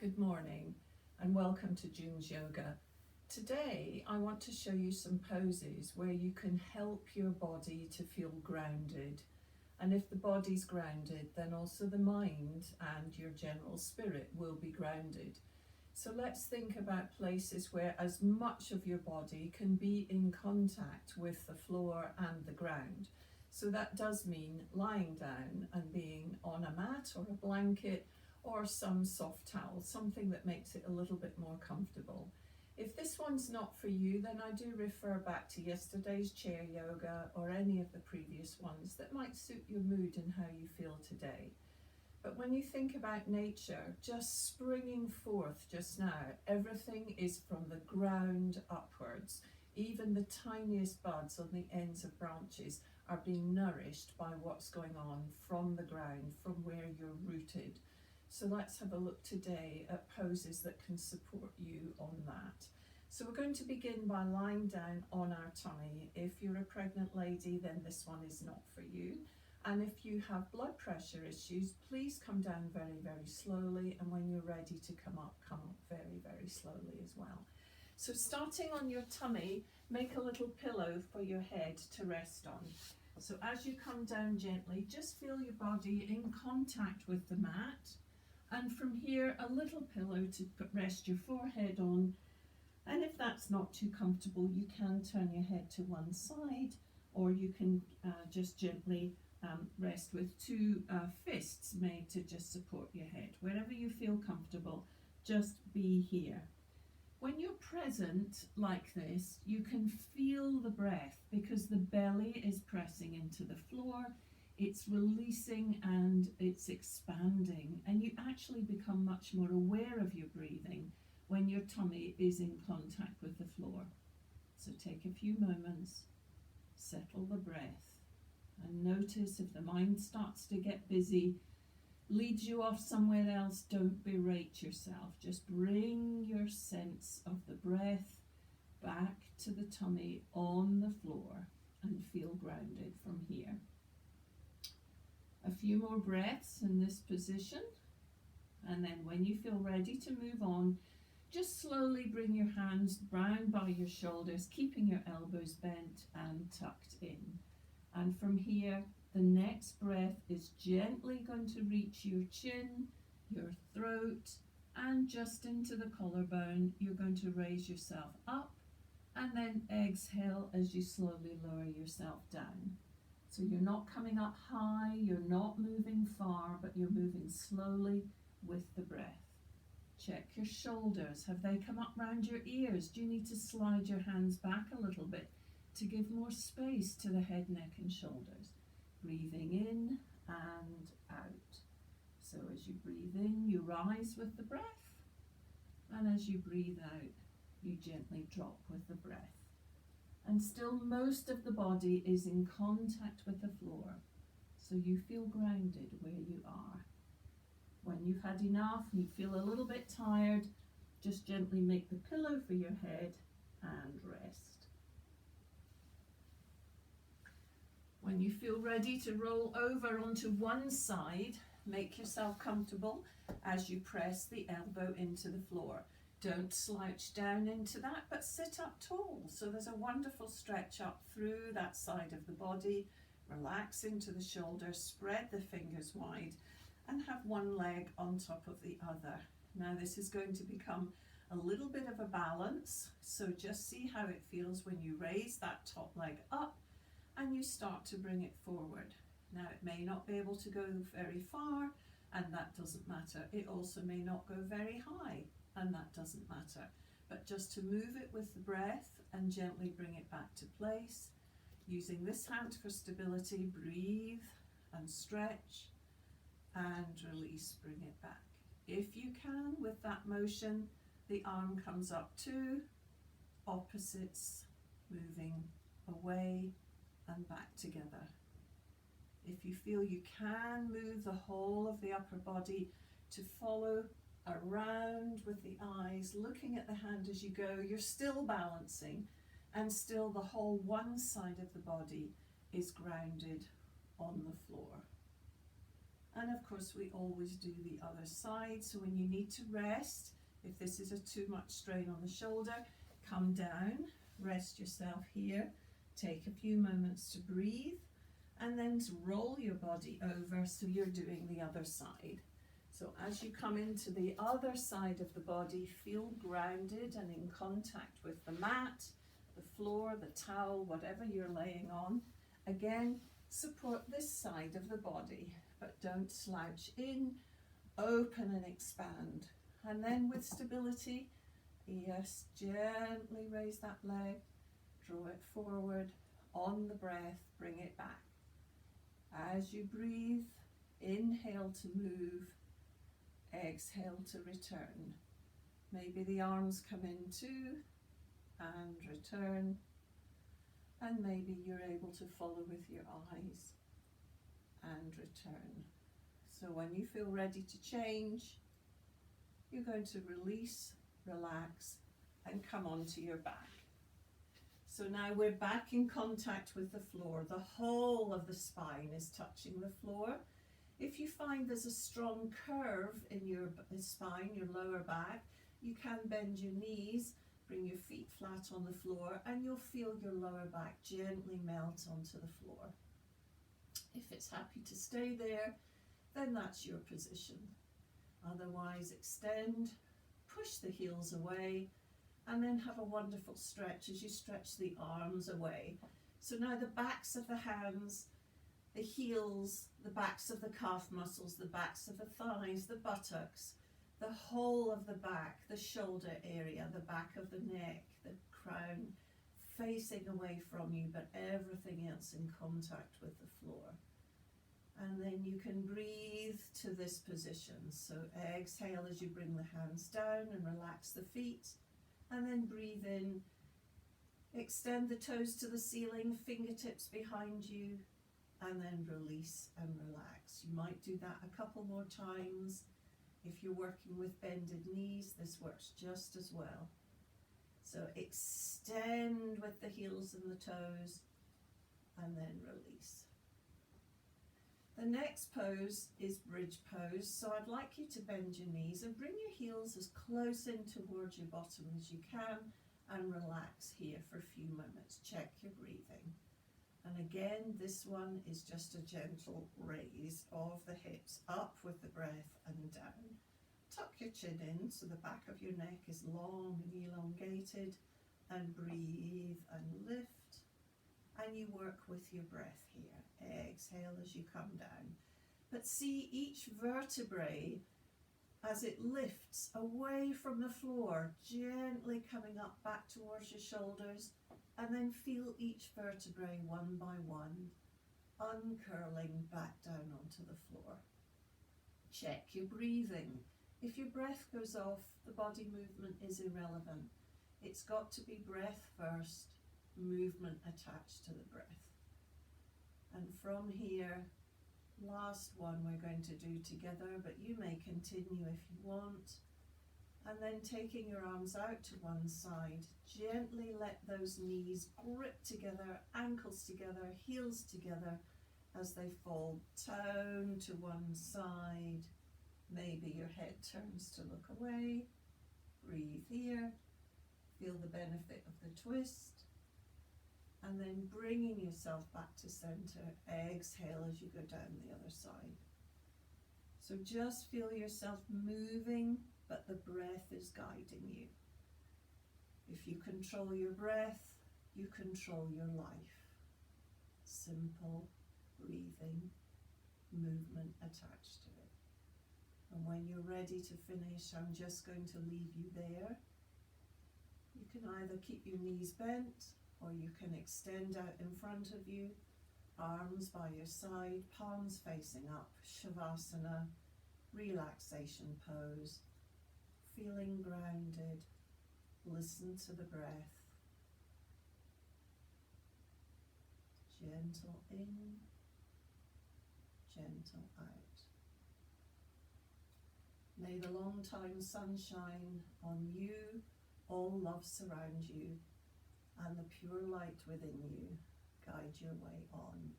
Good morning and welcome to June's Yoga. Today I want to show you some poses where you can help your body to feel grounded. And if the body's grounded, then also the mind and your general spirit will be grounded. So let's think about places where as much of your body can be in contact with the floor and the ground. So that does mean lying down and being on a mat or a blanket or some soft towel, something that makes it a little bit more comfortable. If this one's not for you, then I do refer back to yesterday's chair yoga or any of the previous ones that might suit your mood and how you feel today. But when you think about nature, just springing forth just now, everything is from the ground upwards. Even the tiniest buds on the ends of branches are being nourished by what's going on from the ground, from where you're rooted. So let's have a look today at poses that can support you on that. So we're going to begin by lying down on our tummy. If you're a pregnant lady, then this one is not for you. And if you have blood pressure issues, please come down very, very slowly. And when you're ready to come up very, very slowly as well. So starting on your tummy, make a little pillow for your head to rest on. So as you come down gently, just feel your body in contact with the mat. And from here, a little pillow to rest your forehead on. And if that's not too comfortable, you can turn your head to one side, or you can just gently rest with two fists made to just support your head. Wherever you feel comfortable, just be here. When you're present like this, you can feel the breath because the belly is pressing into the floor. It's releasing and it's expanding, and you actually become much more aware of your breathing when your tummy is in contact with the floor. So take a few moments, settle the breath, and notice if the mind starts to get busy, leads you off somewhere else, don't berate yourself. Just bring your sense of the breath back to the tummy on the floor and feel grounded from here. A few more breaths in this position, and then when you feel ready to move on, just slowly bring your hands round by your shoulders, keeping your elbows bent and tucked in. And from here, the next breath is gently going to reach your chin, your throat, and just into the collarbone. You're going to raise yourself up and then exhale as you slowly lower yourself down. So you're not coming up high, you're not moving far, but you're moving slowly with the breath. Check your shoulders. Have they come up round your ears? Do you need to slide your hands back a little bit to give more space to the head, neck and shoulders? Breathing in and out. So as you breathe in, you rise with the breath. And as you breathe out, you gently drop with the breath. And still most of the body is in contact with the floor, so you feel grounded where you are. When you've had enough, you feel a little bit tired, just gently make the pillow for your head and rest. When you feel ready to roll over onto one side, make yourself comfortable as you press the elbow into the floor. Don't slouch down into that, but sit up tall. So there's a wonderful stretch up through that side of the body. Relax into the shoulders, spread the fingers wide, and have one leg on top of the other. Now this is going to become a little bit of a balance. So just see how it feels when you raise that top leg up and you start to bring it forward. Now it may not be able to go very far, and that doesn't matter. It also may not go very high, and that doesn't matter, but just to move it with the breath and gently bring it back to place. Using this hand for stability, breathe and stretch and release, bring it back. If you can, with that motion, the arm comes up too, opposites moving away and back together. If you feel you can move the whole of the upper body to follow around with the eyes, looking at the hand as you go, you're still balancing, and still the whole one side of the body is grounded on the floor. And of course we always do the other side. So when you need to rest, if this is a too much strain on the shoulder, come down, rest yourself here, take a few moments to breathe, and then to roll your body over so you're doing the other side. So as you come into the other side of the body, feel grounded and in contact with the mat, the floor, the towel, whatever you're laying on. Again, support this side of the body, but don't slouch in, open and expand. And then with stability, yes, gently raise that leg, draw it forward, on the breath, bring it back. As you breathe, inhale to move, exhale to return. Maybe the arms come in too, and return. And maybe you're able to follow with your eyes and return. So when you feel ready to change, you're going to release, relax, and come onto your back. So now we're back in contact with the floor. The whole of the spine is touching the floor. If you find there's a strong curve in your spine, your lower back, you can bend your knees, bring your feet flat on the floor, and you'll feel your lower back gently melt onto the floor. If it's happy to stay there, then that's your position. Otherwise, extend, push the heels away, and then have a wonderful stretch as you stretch the arms away. So now the backs of the hands, the heels, the backs of the calf muscles, the backs of the thighs, the buttocks, the whole of the back, the shoulder area, the back of the neck, the crown, facing away from you, but everything else in contact with the floor. And then you can breathe to this position. So exhale as you bring the hands down and relax the feet. And then breathe in, extend the toes to the ceiling, fingertips behind you, and then release and relax. You might do that a couple more times. If you're working with bended knees, this works just as well. So extend with the heels and the toes, and then release. The next pose is bridge pose. So I'd like you to bend your knees and bring your heels as close in towards your bottom as you can, and relax here for a few moments. Check your breathing. And again, this one is just a gentle raise of the hips up with the breath and down. Tuck your chin in so the back of your neck is long and elongated, and breathe and lift. And you work with your breath here. Exhale as you come down. But see each vertebrae as it lifts away from the floor, gently coming up back towards your shoulders, and then feel each vertebrae one by one, uncurling back down onto the floor. Check your breathing. If your breath goes off, the body movement is irrelevant. It's got to be breath first, movement attached to the breath. And from here, last one we're going to do together, but you may continue if you want. And then taking your arms out to one side, gently let those knees grip together, ankles together, heels together as they fall. Tone to one side. Maybe your head turns to look away. Breathe here. Feel the benefit of the twist. And then bringing yourself back to center. Exhale as you go down the other side. So just feel yourself moving, but the breath is guiding you. If you control your breath, you control your life. Simple breathing, movement attached to it. And when you're ready to finish, I'm just going to leave you there. You can either keep your knees bent, or you can extend out in front of you, arms by your side, palms facing up, Shavasana, relaxation pose, feeling grounded. Listen to the breath. Gentle in, gentle out. May the long time sunshine on you, all love surround you, and the pure light within you guide your way on.